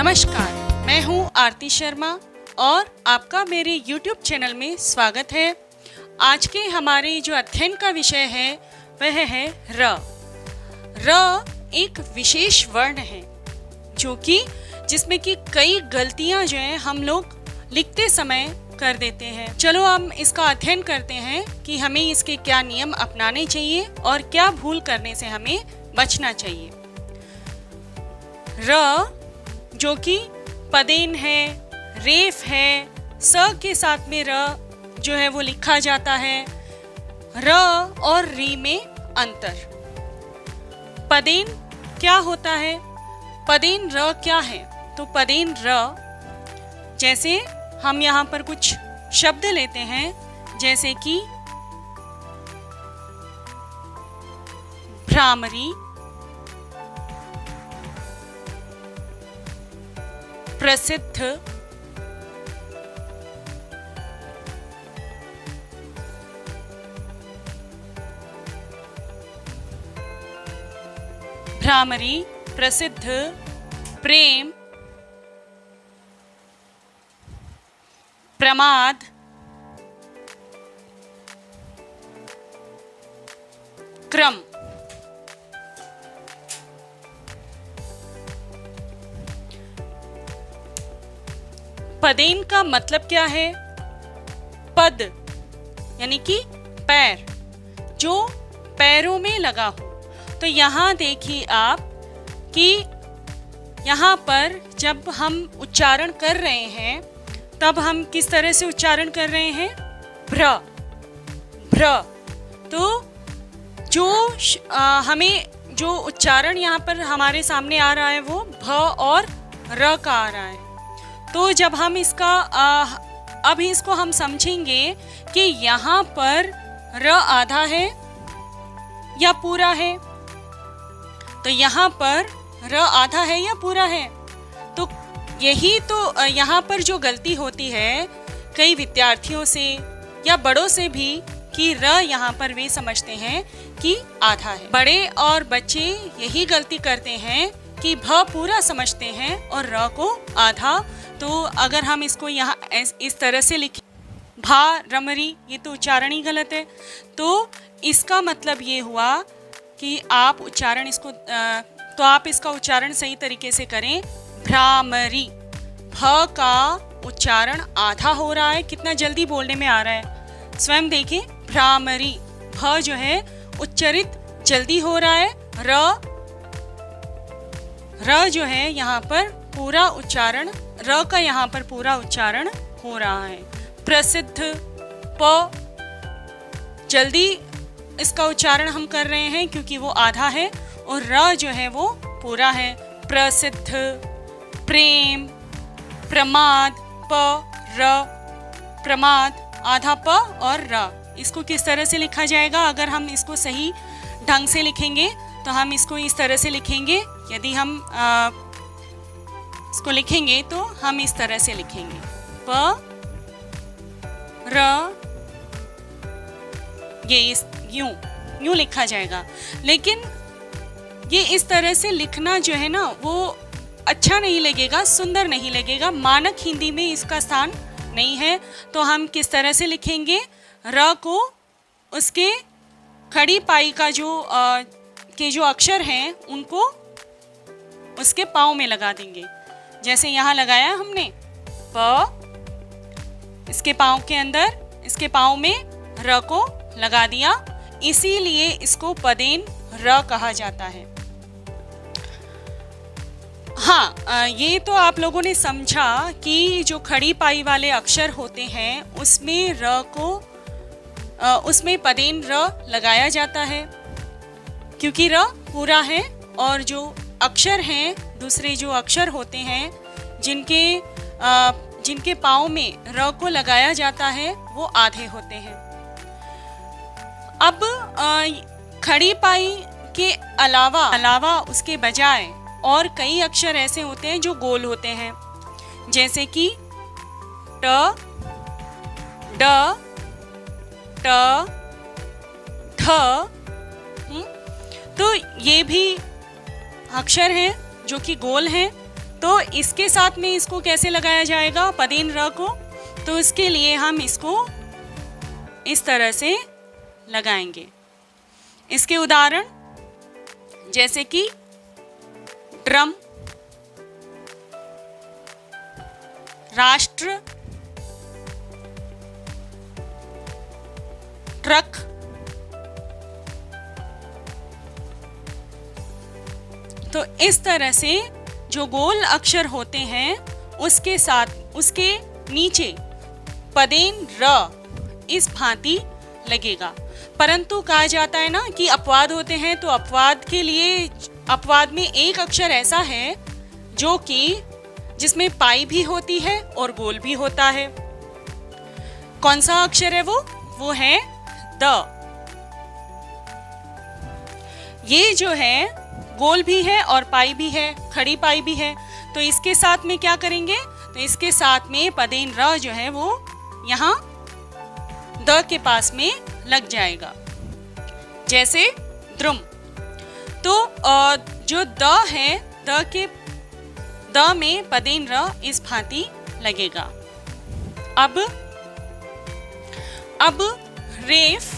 नमस्कार, मैं हूँ आरती शर्मा और आपका मेरे YouTube चैनल में स्वागत है। आज के हमारे जो अध्ययन का विषय है वह है र। र एक विशेष वर्ण है जो कि जिसमें कि कई गलतियां जो हैं हम लोग लिखते समय कर देते हैं। चलो हम इसका अध्ययन करते हैं कि हमें इसके क्या नियम अपनाने चाहिए और क्या भूल करने से हमें बचना चाहिए। र जो कि पदेन है, रेफ है, स के साथ में र जो है वो लिखा जाता है। र और री में अंतर। पदेन क्या होता है? पदेन र क्या है? तो पदेन र, जैसे हम यहाँ पर कुछ शब्द लेते हैं, जैसे कि भ्रामरी, प्रसिद्ध, भ्रामरी, प्रसिद्ध, प्रेम, प्रमाद, क्रम। पदेन का मतलब क्या है? पद यानी कि पैर, जो पैरों में लगा हो। तो यहाँ देखिए आप कि यहाँ पर जब हम उच्चारण कर रहे हैं तब हम किस तरह से उच्चारण कर रहे हैं? भ्र, भ्र। तो जो हमें जो उच्चारण यहाँ पर हमारे सामने आ रहा है वो भ और र का आ रहा है। तो जब हम इसका अभी इसको हम समझेंगे कि यहाँ पर र आधा है या पूरा है। तो यहाँ पर र आधा है या पूरा है? तो यही तो यहाँ पर जो गलती होती है कई विद्यार्थियों से या बड़ों से भी कि र यहाँ पर वे समझते हैं कि आधा है। बड़े और बच्चे यही गलती करते हैं कि भ पूरा समझते हैं और र को आधा। तो अगर हम इसको यहाँ इस तरह से लिखें, भा रमरी, ये तो उच्चारण ही गलत है। तो इसका मतलब ये हुआ कि आप उच्चारण तो आप इसका उच्चारण सही तरीके से करें, भ्रामरी। भ का उच्चारण आधा हो रहा है, कितना जल्दी बोलने में आ रहा है, स्वयं देखें। भ्रामरी, भ जो है उच्चारित जल्दी हो रहा है। र जो है यहाँ पर पूरा उच्चारण, र का यहाँ पर पूरा उच्चारण हो रहा है। प्रसिद्ध, प जल्दी इसका उच्चारण हम कर रहे हैं क्योंकि वो आधा है और र जो है वो पूरा है। प्रसिद्ध, प्रेम, प्रमाद, प र, प्रमाद आधा प और र। इसको किस तरह से लिखा जाएगा? अगर हम इसको सही ढंग से लिखेंगे तो हम इसको इस तरह से लिखेंगे। यदि हम इसको लिखेंगे तो हम इस तरह से लिखेंगे, प र, ये यूं लिखा जाएगा। लेकिन ये इस तरह से लिखना जो है ना वो अच्छा नहीं लगेगा, सुंदर नहीं लगेगा, मानक हिंदी में इसका स्थान नहीं है। तो हम किस तरह से लिखेंगे? र को उसके खड़ी पाई का जो अक्षर हैं उनको उसके पाँव में लगा देंगे। जैसे यहाँ लगाया हमने प, इसके पाँव के अंदर, इसके पाँव में र को लगा दिया, इसीलिए इसको पदेन र कहा जाता है। हाँ, ये तो आप लोगों ने समझा कि जो खड़ी पाई वाले अक्षर होते हैं उसमें र को उसमें पदेन र लगाया जाता है क्योंकि र पूरा है और जो अक्षर हैं, दूसरे जो अक्षर होते हैं जिनके पाँव में र को लगाया जाता है वो आधे होते हैं। अब खड़ी पाई के अलावा उसके बजाय और कई अक्षर ऐसे होते हैं जो गोल होते हैं, जैसे कि ट, ड, ट, ठ। तो ये भी अक्षर हैं जो कि गोल हैं। तो इसके साथ में इसको कैसे लगाया जाएगा पदेन र को? तो इसके लिए हम इसको इस तरह से लगाएंगे। इसके उदाहरण जैसे कि ड्रम, राष्ट्र, ट्रक, तो इस तरह से जो गोल अक्षर होते हैं उसके साथ उसके नीचे पदेन र इस भांति लगेगा। परंतु कहा जाता है ना कि अपवाद होते हैं, तो अपवाद के लिए अपवाद में एक अक्षर ऐसा है जो कि जिसमें पाई भी होती है और गोल भी होता है। कौन सा अक्षर है वो है द। ये जो है गोल भी है और पाई भी है, खड़ी पाई भी है। तो इसके साथ में क्या करेंगे? तो इसके साथ में पदेन र जो है वो यहाँ द के पास में लग जाएगा, जैसे द्रुम। तो जो द है, द में पदेन र इस भांति लगेगा। अब रेफ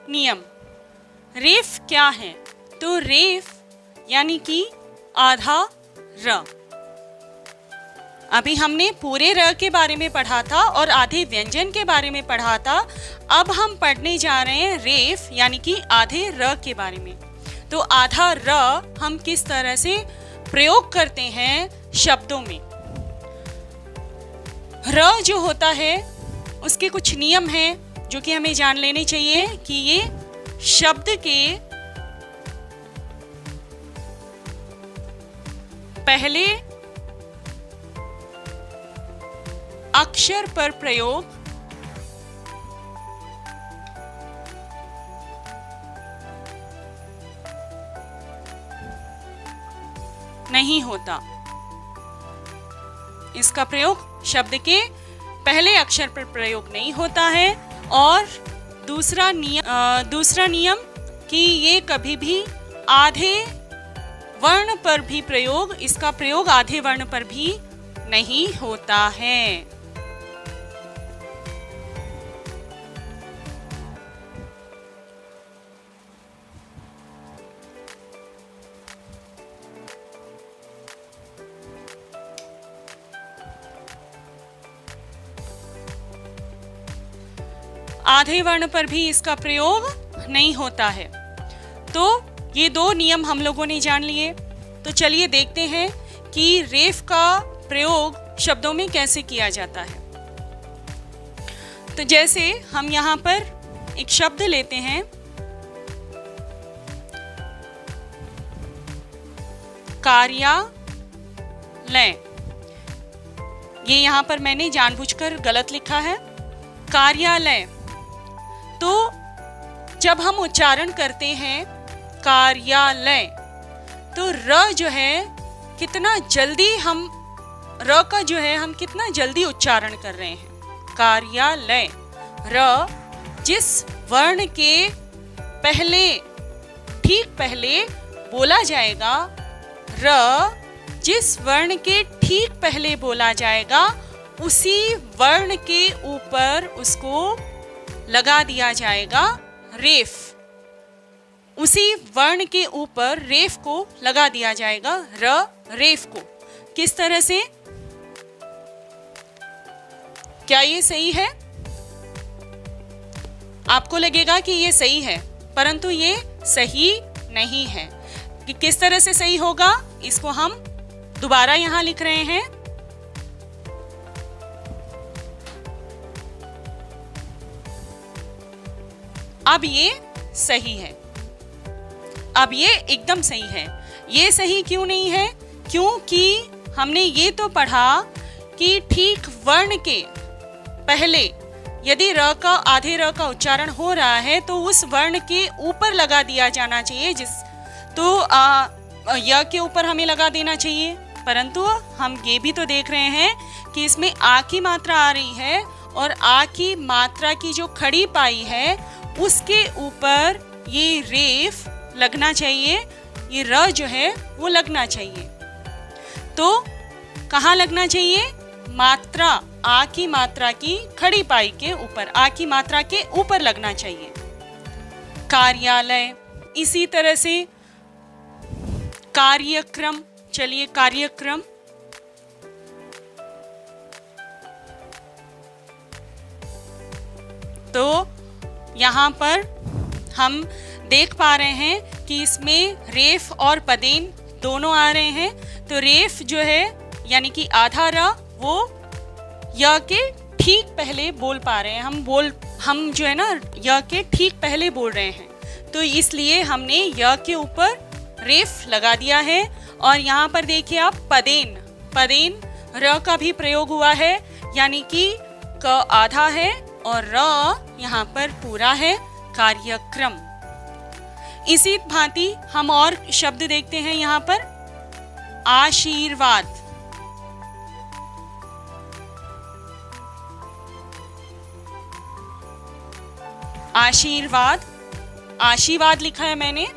नियम। रेफ क्या है? तो रेफ यानी कि आधा र। अभी हमने पूरे र के बारे में पढ़ा था और आधे व्यंजन के बारे में पढ़ा था। अब हम पढ़ने जा रहे हैं रेफ यानी कि आधे र के बारे में। तो आधा र हम किस तरह से प्रयोग करते हैं शब्दों में। र जो होता है उसके कुछ नियम हैं जो कि हमें जान लेने चाहिए कि ये शब्द के पहले अक्षर पर प्रयोग नहीं होता। इसका प्रयोग शब्द के पहले अक्षर पर प्रयोग नहीं होता है। और दूसरा नियम कि ये कभी भी आधे वर्ण पर भी इसका प्रयोग आधे वर्ण पर भी नहीं होता है। आधे वर्ण पर भी इसका प्रयोग नहीं होता है। तो ये दो नियम हम लोगों ने जान लिए। तो चलिए देखते हैं कि रेफ का प्रयोग शब्दों में कैसे किया जाता है। तो जैसे हम यहाँ पर एक शब्द लेते हैं, कार्यालय। ये यहाँ पर मैंने जानबूझकर गलत लिखा है, कार्यालय। तो जब हम उच्चारण करते हैं कार्यालय, तो र जो है कितना जल्दी हम र का जो है हम कितना जल्दी उच्चारण कर रहे हैं। कार्यालय र जिस वर्ण के ठीक पहले बोला जाएगा, र जिस वर्ण के ठीक पहले बोला जाएगा उसी वर्ण के ऊपर उसको लगा दिया जाएगा रेफ। उसी वर्ण के ऊपर रेफ को लगा दिया जाएगा, रेफ को। किस तरह से? क्या ये सही है? आपको लगेगा कि ये सही है, परंतु ये सही नहीं है। कि किस तरह से सही होगा, इसको हम दोबारा यहां लिख रहे हैं। अब ये सही है, अब ये एकदम सही है। ये सही क्यों नहीं है? क्योंकि हमने ये तो पढ़ा कि ठीक वर्ण के पहले यदि र का आधे र का उच्चारण हो रहा है तो उस वर्ण के ऊपर लगा दिया जाना चाहिए, य के ऊपर हमें लगा देना चाहिए। परंतु हम ये भी तो देख रहे हैं कि इसमें आ की मात्रा आ रही है और आ की मात्रा की जो खड़ी पाई है उसके ऊपर ये रेफ लगना चाहिए, ये र जो है वो लगना चाहिए। तो कहाँ लगना चाहिए? मात्रा, आ की मात्रा की खड़ी पाई के ऊपर, आ की मात्रा के ऊपर लगना चाहिए। कार्यालय, इसी तरह से कार्यक्रम, चलिए कार्यक्रम, तो यहाँ पर हम देख पा रहे हैं कि इसमें रेफ और पदेन दोनों आ रहे हैं। तो रेफ जो है यानी कि आधा र, वो य के ठीक पहले बोल पा रहे हैं, हम जो है ना य के ठीक पहले बोल रहे हैं, तो इसलिए हमने य के ऊपर रेफ लगा दिया है। और यहाँ पर देखिए आप पदेन, पदेन र का भी प्रयोग हुआ है, यानी कि क आधा है और र यहाँ पर पूरा है, कार्यक्रम। इसी भांति हम और शब्द देखते हैं यहाँ पर, आशीर्वाद, आशीर्वाद, आशीर्वाद लिखा है मैंने।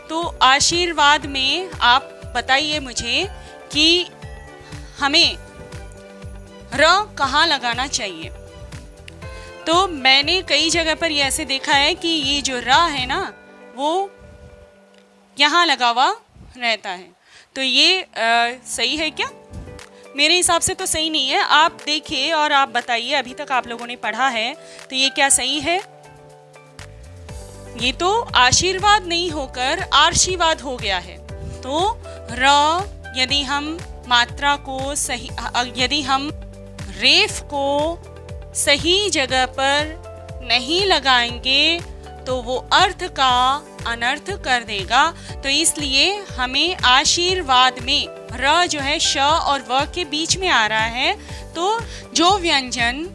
तो आशीर्वाद में आप बताइए मुझे कि हमें र कहाँ लगाना चाहिए। तो मैंने कई जगह पर ये ऐसे देखा है कि ये जो र है ना वो यहाँ लगा हुआ रहता है। तो ये सही है क्या? मेरे हिसाब से तो सही नहीं है। आप देखिए और आप बताइए, अभी तक आप लोगों ने पढ़ा है, तो ये क्या सही है? ये तो आशीर्वाद नहीं होकर आशीर्वाद हो गया है। तो र, यदि हम मात्रा को सही, यदि हम रेफ को सही जगह पर नहीं लगाएंगे तो वो अर्थ का अनर्थ कर देगा। तो इसलिए हमें आशीर्वाद में र जो है श और व के बीच में आ रहा है, तो जो व्यंजन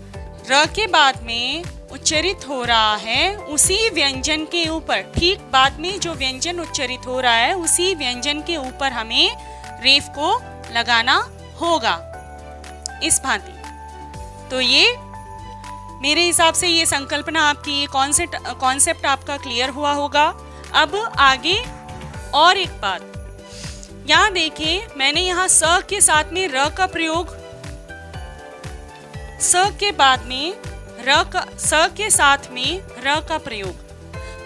र के बाद में उच्चरित हो रहा है उसी व्यंजन के ऊपर, ठीक बाद में जो व्यंजन उच्चरित हो रहा है उसी व्यंजन के ऊपर हमें रेफ को लगाना होगा, इस भांति। तो ये मेरे हिसाब से ये संकल्पना आपकी, ये कॉन्सेप्ट आपका क्लियर हुआ होगा। अब आगे और एक बात, यहाँ देखिए मैंने यहाँ स के साथ में र का प्रयोग, स के बाद में र का, स के साथ में र का प्रयोग।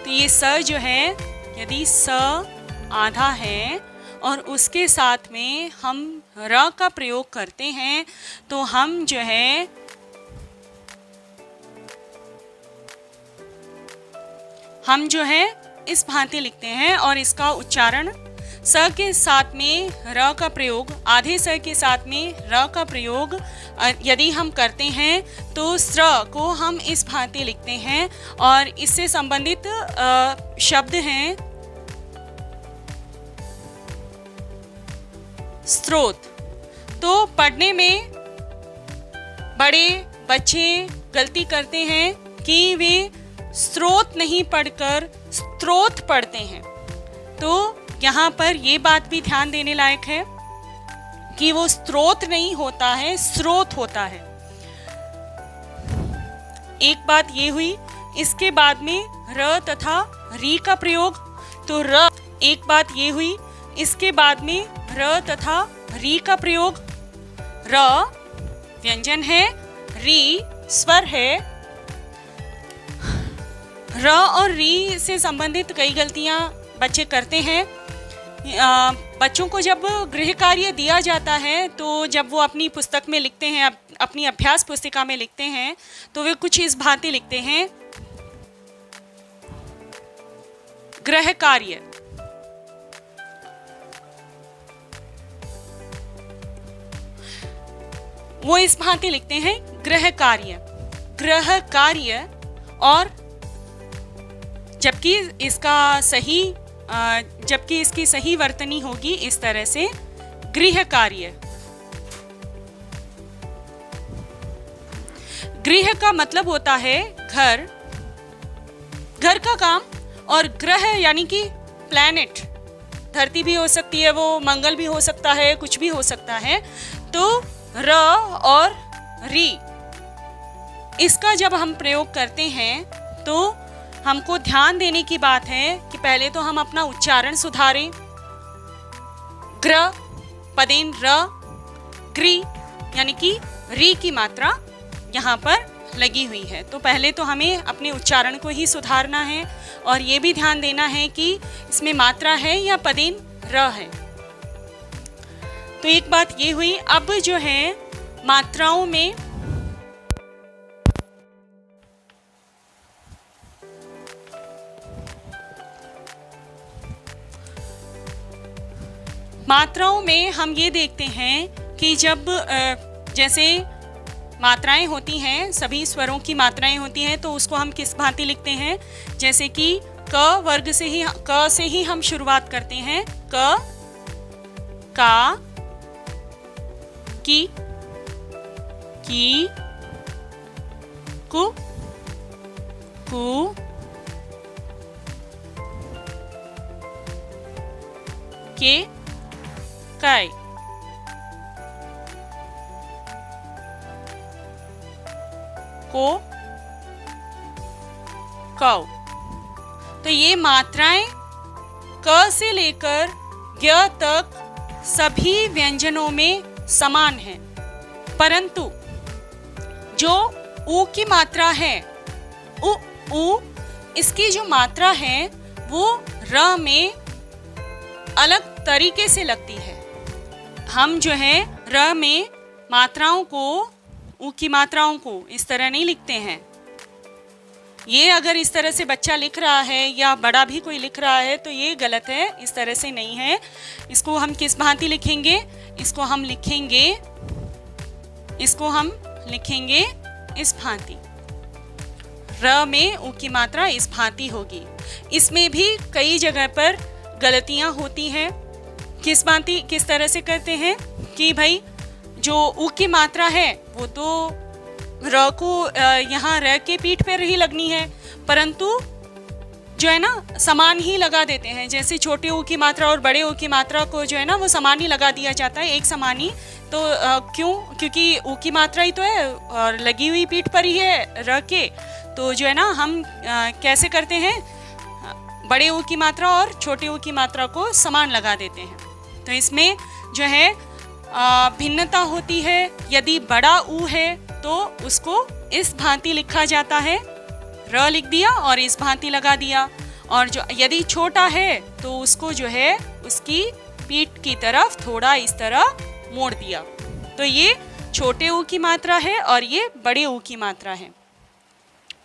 तो ये स जो है, यदि स आधा है और उसके साथ में हम र का प्रयोग करते हैं तो हम जो है इस भांति लिखते हैं। और इसका उच्चारण स के साथ में र का प्रयोग, आधे स के साथ में र का प्रयोग यदि हम करते हैं तो स्र को हम इस भांति लिखते हैं। और इससे संबंधित शब्द हैं स्रोत। तो पढ़ने में बड़े बच्चे गलती करते हैं कि वे स्रोत नहीं पढ़कर स्त्रोत पढ़ते हैं। तो यहाँ पर ये बात भी ध्यान देने लायक है कि वो स्त्रोत नहीं होता है, स्रोत होता है। एक बात ये हुई। इसके बाद में र तथा री का प्रयोग, तो र, एक बात ये हुई। इसके बाद में र तथा री का प्रयोग, र व्यंजन है, री स्वर है। र और री से संबंधित कई गलतियां बच्चे करते हैं। बच्चों को जब गृह कार्य दिया जाता है तो जब वो अपनी पुस्तक में लिखते हैं, अपनी अभ्यास पुस्तिका में लिखते हैं, तो वे कुछ इस भांति लिखते हैं, गृह कार्य। वो इस भांति लिखते हैं गृह कार्य, गृह कार्य। और जबकि इसकी सही वर्तनी होगी इस तरह से, गृह कार्य। गृह का मतलब होता है घर, घर का काम। और ग्रह यानी कि प्लैनेट, धरती भी हो सकती है, वो मंगल भी हो सकता है, कुछ भी हो सकता है। तो र और री, इसका जब हम प्रयोग करते हैं तो हमको ध्यान देने की बात है कि पहले तो हम अपना उच्चारण सुधारें। ग्र, पदेन र, ग्री यानी कि री की मात्रा यहाँ पर लगी हुई है। तो पहले तो हमें अपने उच्चारण को ही सुधारना है और ये भी ध्यान देना है कि इसमें मात्रा है या पदेन र है। तो एक बात ये हुई। अब जो है मात्राओं में हम ये देखते हैं कि जब जैसे मात्राएं होती हैं, सभी स्वरों की मात्राएं होती हैं, तो उसको हम किस भांति लिखते हैं। जैसे कि क वर्ग से ही, क से ही हम शुरुआत करते हैं। क, का, की, कु, के, कै, को, कौ। तो ये मात्राएं क से लेकर ज्ञ तक सभी व्यंजनों में समान हैं, परंतु जो ऊ की मात्रा है, ऊ इसकी जो मात्रा है वो र में अलग तरीके से लगती है। हम जो है र में मात्राओं को, ऊ की मात्राओं को इस तरह नहीं लिखते हैं। ये अगर इस तरह से बच्चा लिख रहा है या बड़ा भी कोई लिख रहा है तो ये गलत है, इस तरह से नहीं है। इसको हम किस भांति लिखेंगे? इसको हम लिखेंगे इस भांति। र में ऊ की मात्रा इस भांति होगी। इसमें भी कई जगह पर गलतियां होती हैं। किस तरह से करते हैं कि भाई जो ऊ की मात्रा है वो तो र को यहाँ र के पीठ पर ही लगनी है, परंतु जो है ना समान ही लगा देते हैं। जैसे छोटे ऊ की मात्रा और बड़े ऊ की मात्रा को जो है ना वो समान ही लगा दिया जाता है, एक समान ही। तो क्यों? क्योंकि ऊ की मात्रा ही तो है और लगी हुई पीठ पर ही है र के। तो जो है ना हम कैसे करते हैं, बड़े ऊ की मात्रा और छोटे ऊ की मात्रा को समान लगा देते हैं। तो इसमें जो है भिन्नता होती है। यदि बड़ा ऊ है तो उसको इस भांति लिखा जाता है, र लिख दिया और इस भांति लगा दिया। और जो यदि छोटा है तो उसको जो है उसकी पीठ की तरफ थोड़ा इस तरह मोड़ दिया। तो ये छोटे ऊ की मात्रा है और ये बड़े ऊ की मात्रा है।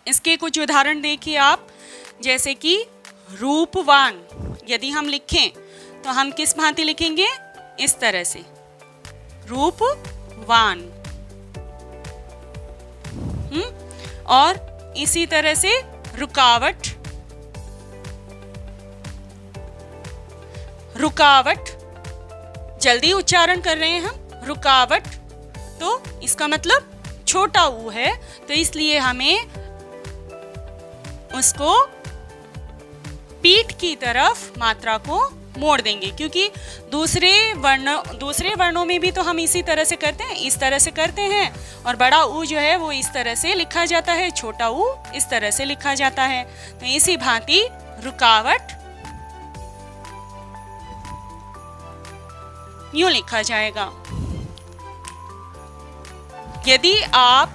इसके कुछ उदाहरण देखिए आप। जैसे कि रूपवान यदि हम लिखें तो हम किस भांति लिखेंगे? इस तरह से, रूपवान। और इसी तरह से रुकावट, जल्दी उच्चारण कर रहे हैं हम, रुकावट। तो इसका मतलब छोटा ऊ है, तो इसलिए हमें उसको पीठ की तरफ मात्रा को मोड़ देंगे, क्योंकि दूसरे वर्णों में भी तो हम इसी तरह से करते हैं, इस तरह से करते हैं। और बड़ा ऊ जो है वो इस तरह से लिखा जाता है, छोटा ऊ इस तरह से लिखा जाता है। तो इसी भांति रुकावट यूं लिखा जाएगा। यदि आप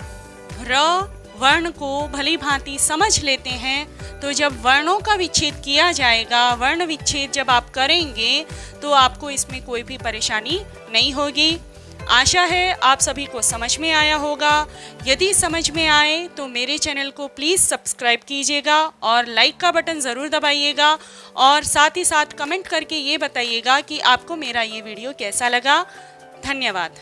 र वर्ण को भली भांति समझ लेते हैं तो जब वर्णों का विच्छेद किया जाएगा, वर्ण विच्छेद जब आप करेंगे तो आपको इसमें कोई भी परेशानी नहीं होगी। आशा है आप सभी को समझ में आया होगा। यदि समझ में आए तो मेरे चैनल को प्लीज़ सब्सक्राइब कीजिएगा और लाइक का बटन ज़रूर दबाइएगा और साथ ही साथ कमेंट करके ये बताइएगा कि आपको मेरा ये वीडियो कैसा लगा। धन्यवाद।